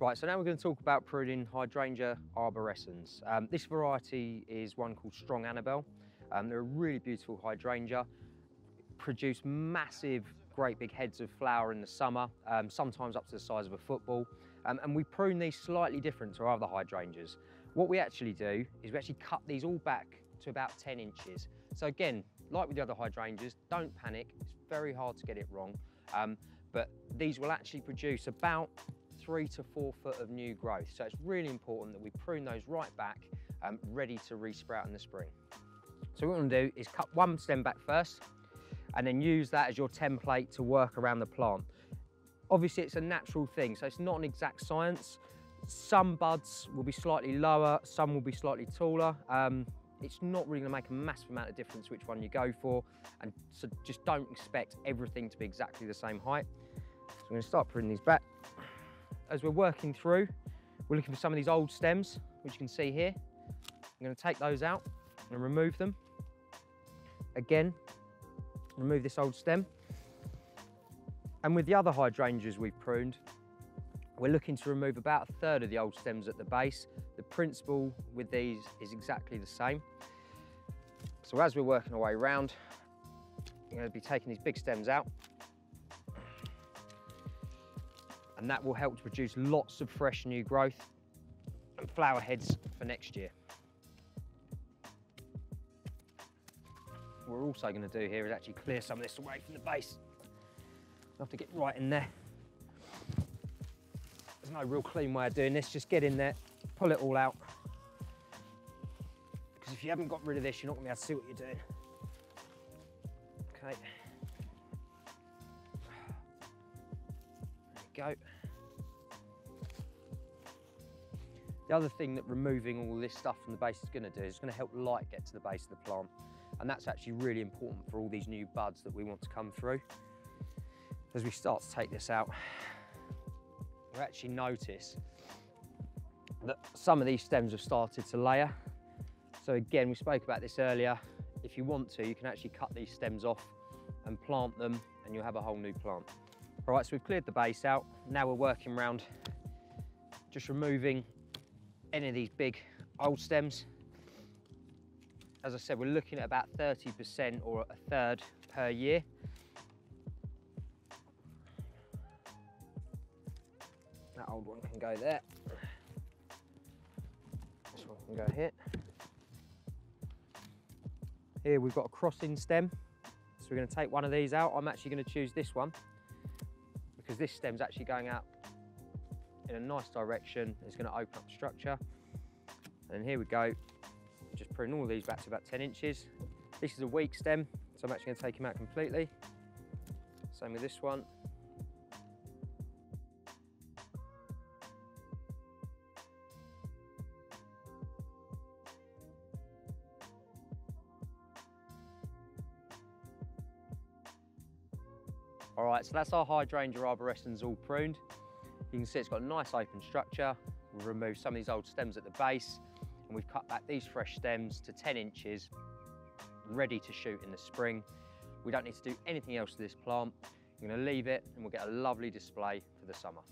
Right, so now we're going to talk about pruning Hydrangea Arborescens. This variety is one called Strong Annabelle. They're a really beautiful hydrangea, produce massive, great big heads of flower in the summer, sometimes up to the size of a football. And we prune these slightly different to our other hydrangeas. What we actually do is we actually cut these all back to about 10 inches. So again, like with the other hydrangeas, don't panic. It's very hard to get it wrong. But these will actually produce about 3 to 4 foot of new growth. So it's really important that we prune those right back, ready to resprout in the spring. So what we're going to do is cut one stem back first and then use that as your template to work around the plant. Obviously it's a natural thing, so it's not an exact science. Some buds will be slightly lower, some will be slightly taller. It's not really going to make a massive amount of difference which one you go for, and so just don't expect everything to be exactly the same height. So I'm going to start pruning these back. As we're working through, we're looking for some of these old stems, which you can see here. I'm going to take those out and remove them. Again, remove this old stem. And with the other hydrangeas we've pruned, we're looking to remove about 1/3 of the old stems at the base. The principle with these is exactly the same. So as we're working our way around, you're going to be taking these big stems out. And that will help to produce lots of fresh new growth and flower heads for next year. What we're also going to do here is actually clear some of this away from the base. I have to get right in there. There's no real clean way of doing this, just get in there, pull it all out. Because if you haven't got rid of this, you're not going to be able to see what you're doing. Okay. There we go. The other thing that removing all this stuff from the base is going to do is going to help light get to the base of the plant, and that's actually really important for all these new buds that we want to come through. As we start to take this out, we actually notice that some of these stems have started to layer. So again, we spoke about this earlier. If you want to, you can actually cut these stems off and plant them, and you'll have a whole new plant. All right, so we've cleared the base out. Now we're working around just removing any of these big old stems. As I said, we're looking at about 30% or 1/3 per year. That old one can go there. This one can go here. Here we've got a crossing stem. So we're going to take one of these out. I'm actually going to choose this one because this stem's actually going out in a nice direction. It's going to open up the structure. And here we go. Just prune all these back to about 10 inches. This is a weak stem, so I'm actually going to take him out completely. Same with this one. All right, so that's our Hydrangea Arborescens all pruned. You can see it's got a nice open structure. We've removed some of these old stems at the base, and we've cut back these fresh stems to 10 inches, ready to shoot in the spring. We don't need to do anything else to this plant. We're going to leave it, and we'll get a lovely display for the summer.